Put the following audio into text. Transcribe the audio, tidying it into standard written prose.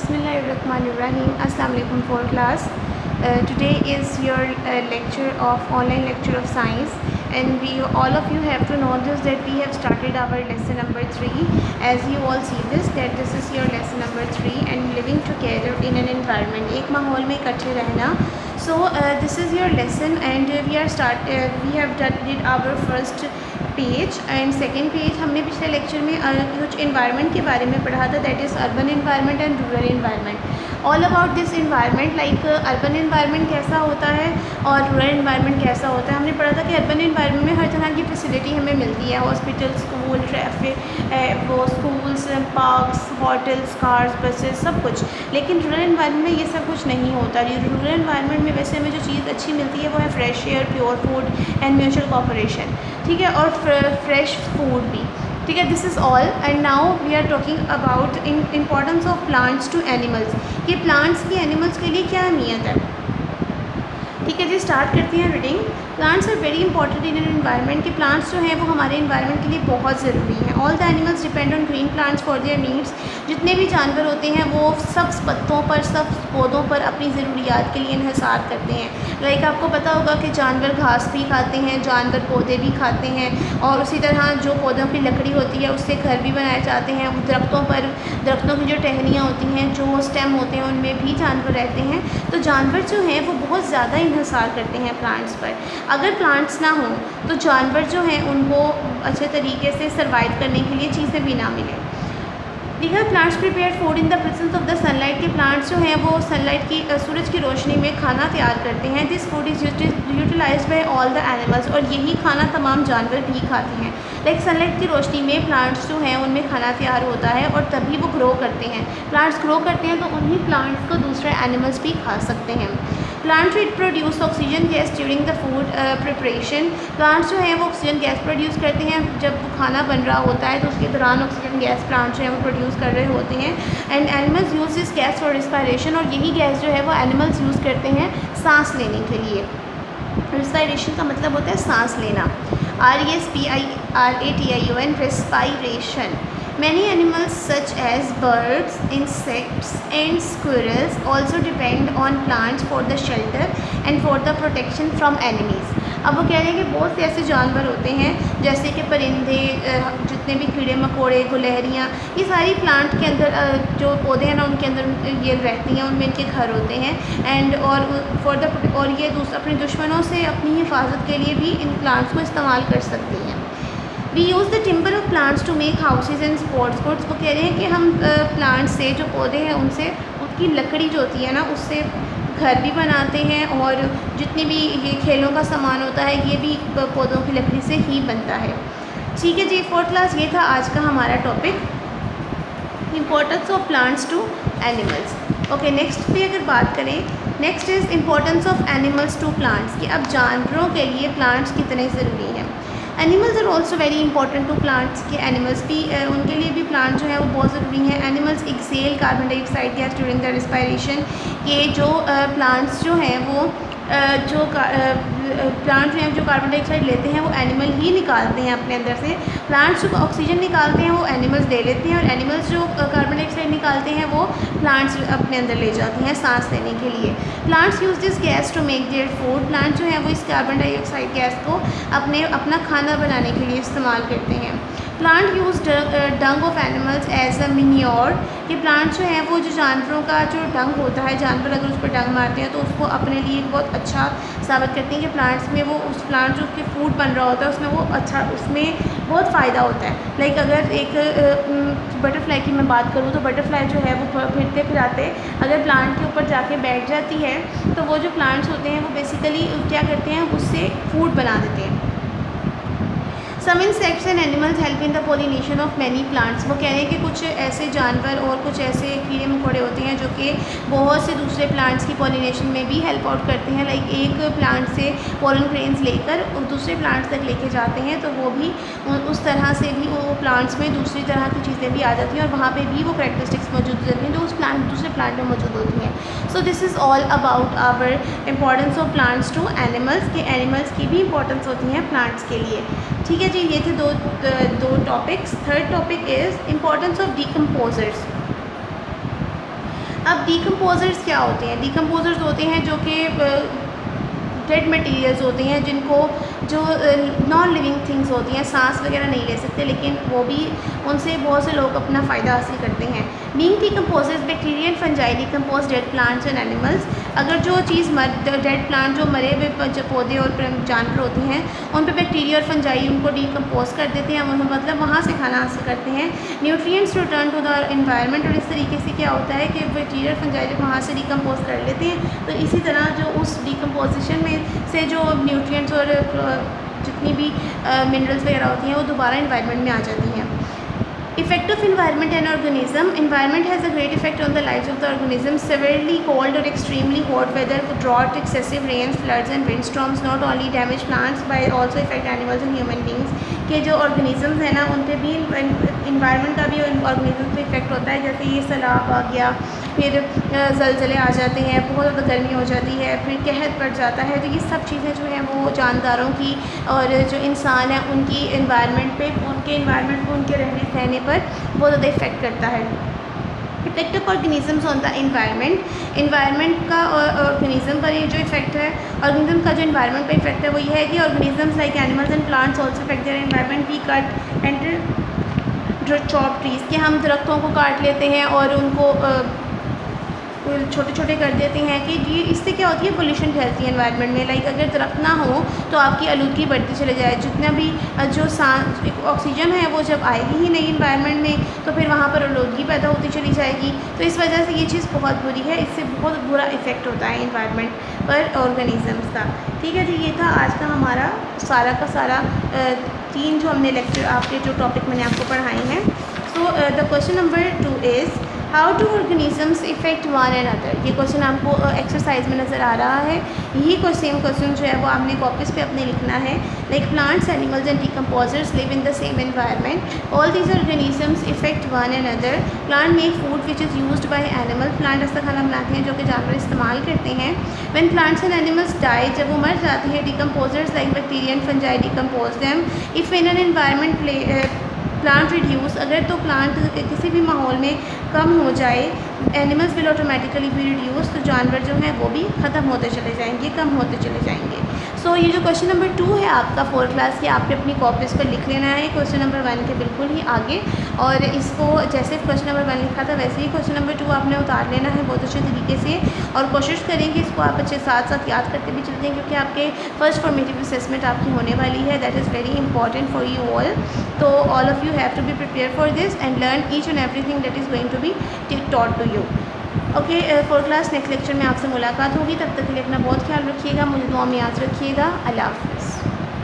Bismillahirrahmanirrahim. Assalamu alaikum for class. Today is your online lecture of science, and all of you have to know this that we have started our lesson number 3. As you all see this is your lesson number 3, and living together in an environment. एक माहौल में इकट्ठे रहना. So this is your lesson, and we have did our first page and second page. हमने पिछले lecture में कुछ environment के बारे में पढ़ा था, that is urban environment and rural environment. All about this environment, like urban environment कैसा होता है और रूरल इन्वायरमेंट कैसा होता है. हमने पढ़ा था कि अर्बन इन्वायरमेंट में हर तरह की फैसिलिटी हमें मिलती है, हॉस्पिटल, स्कूल, ट्रैफिक, वो schools, parks, hotels, cars, buses, सब कुछ. लेकिन रूरल इन्वायरमेंट में ये सब कुछ नहीं होता. रूरल इन्वायरमेंट में वैसे हमें जो चीज़ अच्छी मिलती है वो है fresh air, pure food and mutual cooperation, ठीक है, और फ्रेश फूड भी, ठीक है. This is all. And now we are talking about importance of plants to animals, कि प्लांट्स की एनिमल्स के लिए क्या अहमियत है. ठीक है जी, स्टार्ट करते हैं reading. Plants are very important in an environment, कि प्लांट्स जो हैं वो हमारे एनवायरनमेंट के लिए बहुत ज़रूरी हैं. All the animals depend on green plants for their needs. जितने भी जानवर होते हैं वो सब पत्तों पर, सब पौधों पर अपनी ज़रूरियात के लिए इन्हिसार करते हैं. लाइक आपको पता होगा कि जानवर घास भी खाते हैं, जानवर पौधे भी खाते हैं, और उसी तरह जो पौधों की लकड़ी होती है उससे घर भी बनाए जाते हैं. दरख्तों की जो टहनियाँ होती हैं, जो स्टेम होते हैं, उनमें भी जानवर रहते हैं. तो जानवर जो हैं वो बहुत ज़्यादा इन्हिसार करते हैं प्लांट्स पर. अगर प्लांट्स ना हों तो जानवर जो हैं उनको अच्छे तरीके से सर्वाइव करने के लिए चीज़ें भी ना मिलें. ठीक है. Plants prepare food in the presence of the sunlight, के प्लांट्स जो हैं वो सनलाइट की सूरज की रोशनी में खाना तैयार करते हैं. This food is utilised by all the animals, और यही खाना तमाम जानवर भी खाते हैं. लाइक सनलाइट की रोशनी में प्लांट्स जो हैं उनमें खाना तैयार होता है और तभी वो ग्रो करते हैं. प्लांट्स ग्रो करते हैं तो उन्हीं प्लांट्स को दूसरे एनिमल्स भी खा सकते हैं. Plants which produce oxygen gas during the food preparation, plants जो हैं वो ऑक्सीजन गैस प्रोड्यूस करते हैं. जब खाना बन रहा होता है तो उसके दौरान ऑक्सीजन गैस प्लांट्स जो हैं वो प्रोड्यूस कर रहे होते हैं. And animals use this gas for respiration, और यही गैस जो है वो एनिमल्स यूज़ करते हैं सांस लेने के लिए. रिस्पायरेशन का मतलब होता है सांस लेना. RESPIRATION, respiration. Many animals such as birds, insects and squirrels also depend on plants for the shelter and for the protection from enemies. अब वो कह रहे हैं कि बहुत से ऐसे जानवर होते हैं जैसे कि परिंदे, जितने भी कीड़े मकोड़े, गुलहरियाँ, ये सारी प्लांट के अंदर जो पौधे हैं ना उनके अंदर ये रहती हैं, उनमें इनके घर होते हैं. एंड और ये अपने दुश्मनों से अपनी हिफाजत के लिए भी इन प्लांट्स को इस्तेमाल कर सकती हैं. We use the timber of plants to make houses and sports courts. वो कह रहे हैं कि हम प्लांट्स से, जो पौधे हैं उनसे, उनकी लकड़ी जो होती है ना उससे घर भी बनाते हैं, और जितनी भी ये खेलों का सामान होता है ये भी पौधों की लकड़ी से ही बनता है. ठीक है जी, 4th क्लास ये था आज का हमारा topic, importance of plants to animals. Okay, next पे अगर बात करें, next is importance of animals to plants, कि अब जानवरों के लिए प्लांट्स कितने ज़रूरी हैं. Animals are also very important to plants, के एनिमल्स भी उनके लिए भी प्लांट जो है वो बहुत ज़रूरी हैं. Animals exhale carbon dioxide gas during the respiration, के जो प्लांट्स जो हैं वो प्लांट्स जो हैं जो कार्बन डाइऑक्साइड लेते हैं वो एनिमल ही निकालते हैं अपने अंदर से. प्लांट्स जो ऑक्सीजन निकालते हैं वो एनिमल्स ले लेते हैं, और एनिमल्स जो कार्बन डाइऑक्साइड निकालते हैं वो प्लांट्स अपने अंदर ले जाते हैं सांस लेने के लिए. Plants use this gas to make their food, plant जो है वो इस कार्बन डाइऑक्साइड गैस को अपना खाना बनाने के लिए इस्तेमाल करते हैं. Plant use dung of animals as a manure, कि प्लांट जो हैं वो जो जानवरों का जो डंग होता है, जानवर अगर उस पर डंग मारते हैं तो उसको अपने लिए बहुत अच्छा साबित करते हैं कि प्लांट्स में वो उस प्लांट जो उसके फूड बन रहा होता है उसमें वो अच्छा, उसमें बहुत फ़ायदा होता है. लाइक अगर एक बटरफ्लाई की मैं बात करूँ तो बटरफ्लाई जो है वो फिरते फिराते अगर प्लांट के ऊपर जाके बैठ जाती है तो वो जो प्लांट्स होते हैं वो बेसिकली क्या करते हैं, उससे फूड बना देते हैं. Some insects and animals help in the pollination of many plants. वो कह रहे हैं कि कुछ ऐसे जानवर और कुछ ऐसे कीड़े मकोड़े होते हैं जो कि बहुत से दूसरे प्लांट्स की पोलिनेशन में भी हेल्प आउट करते हैं. लाइक एक प्लांट से पोलन ग्रेन्स लेकर दूसरे प्लांट्स तक लेके जाते हैं, तो वो भी उस तरह से भी वो प्लांट्स में दूसरी तरह की चीज़ें भी आ जाती हैं, और वहाँ पर भी वो कैरेक्टरिस्टिक्स मौजूद रहती हैं जो उस दूसरे प्लांट में मौजूद होती हैं. So this is all about our importance of plants to animals, के एनिमल्स की भी इंपॉर्टेंस होती है प्लांट्स के लिए. ठीक है जी, ये थे दो topics. Third topic is importance of decomposers. अब डिकम्पोजर्स क्या होते हैं? डिकम्पोजर्स होते हैं जो कि डेड मटेरियल्स होते हैं, जिनको जो नॉन लिविंग थिंग्स होती हैं, सांस वगैरह नहीं ले सकते, लेकिन वो भी उनसे बहुत से लोग अपना फ़ायदा हासिल करते हैं। Being decomposers bacteria and fungi decompose dead plants and animals. अगर जो चीज़ डेड प्लांट, जो मरे हुए जो पौधे और जानवर होते हैं, उन पर बैक्टीरिया और फंजाई उनको डिकम्पोज कर देते हैं, मतलब वहाँ से खाना हासिल करते हैं। Nutrients return to the environment, और इस तरीके से क्या होता है कि बैक्टीरिया और फंजाई जब वहाँ से डिकम्पोज कर लेते हैं, तो इसी तरह जो उस डिकम्पोजिशन में से जो न्यूट्रिएंट्स और जितनी भी मिनरल्स वगैरह होती हैं वो दोबारा इन्वायरमेंट में आ जाती हैं। Effect of environment and organism. Environment has a great effect on the lives of the organism. Severely cold और extremely hot weather, drought, excessive rains, floods and wind storms not only damage plants by also effect animals and human beings. के जो organisms हैं ना, उन पर भी environment का भी ऑर्गेनिज्म पे इफेक्ट होता है। जैसे ये सैलाब आ गया, फिर ज़लज़ले आ जाते हैं, बहुत ज़्यादा गर्मी हो जाती है, फिर कहर पड़ जाता है, तो ये सब चीज़ें जो हैं वो जानदारों की और जो इंसान है उनकी इन्वायरमेंट पे, उनके इन्वायरमेंट को, उनके रहने सहने पर बहुत ज़्यादा इफेक्ट करता है। Effect of organisms on the environment. Environment का ऑर्गेनिज्म पर ये जो इफेक्ट है, ऑर्गेनिज्म का जो इन्वायरमेंट पर इफेक्ट है वो ये है कि organisms like animals and plants also effect their environment. We cut and chop trees, कि हम दरख्तों को काट लेते हैं और उनको छोटे छोटे कर देते हैं, कि ये इससे क्या होती है, पोल्यूशन फैलती है एनवायरनमेंट में। लाइक अगर दरख्त ना हो तो आपकी आलूदगी बढ़ती चले जाए, जितना भी जो ऑक्सीजन है वो जब आएगी ही नहीं इन्वायरमेंट में, तो फिर वहाँ पर आलूदगी पैदा होती चली जाएगी। तो इस वजह से ये चीज़ बहुत बुरी है, इससे बहुत बुरा इफ़ेक्ट होता है इन्वायरमेंट पर ऑर्गेनिजम्स का। ठीक है जी, ये था आज का हमारा सारा का सारा 3 जो हमने लेक्चर, आपके जो टॉपिक मैंने आपको पढ़ाए हैं। So the question number 2 is how do organisms effect one and other. ये क्वेश्चन आपको एक्सरसाइज में नज़र आ रहा है। यही सेम क्वेश्चन जो है वो आपने कॉपीज़ पे अपने लिखना है। Like plants, animals and decomposers live in the same environment. All these organisms effect one and other. Plant make food which is used by animal. Plant ऐसा खाना बनाते हैं जो कि जानवर इस्तेमाल करते हैं। When plants and animals die, जब वो मर जाते हैं, decomposers like bacteria and fungi decompose them. If in an environment plant reduce, अगर तो प्लांट किसी भी माहौल में कम हो जाए, animals will automatically be reduce, तो जानवर जो हैं वो भी ख़त्म होते चले जाएंगे, कम होते चले जाएंगे। सो ये जो क्वेश्चन नंबर 2 है आपका 4th क्लास के, आपने अपनी कॉपीज़ पर लिख लेना है क्वेश्चन नंबर 1 के बिल्कुल ही आगे, और इसको जैसे क्वेश्चन नंबर 1 लिखा था वैसे ही क्वेश्चन नंबर 2 आपने उतार लेना है बहुत अच्छे तरीके से, और कोशिश करेंगे इसको आप अच्छे साथ साथ याद करते भी चलते हैं, क्योंकि आपके फर्स्ट फॉर्मेटिव असेसमेंट आपकी होने वाली है। That is very important for you all. तो all of you have to be prepare for this and learn each and everything that is going to be taught to you. Okay, 4th class next lecture में आपसे मुलाकात होगी। तब तक के लिए अपना बहुत ख्याल रखिएगा, मुझे दुआ में याद रखिएगा। अल्लाह हाफ़िज़।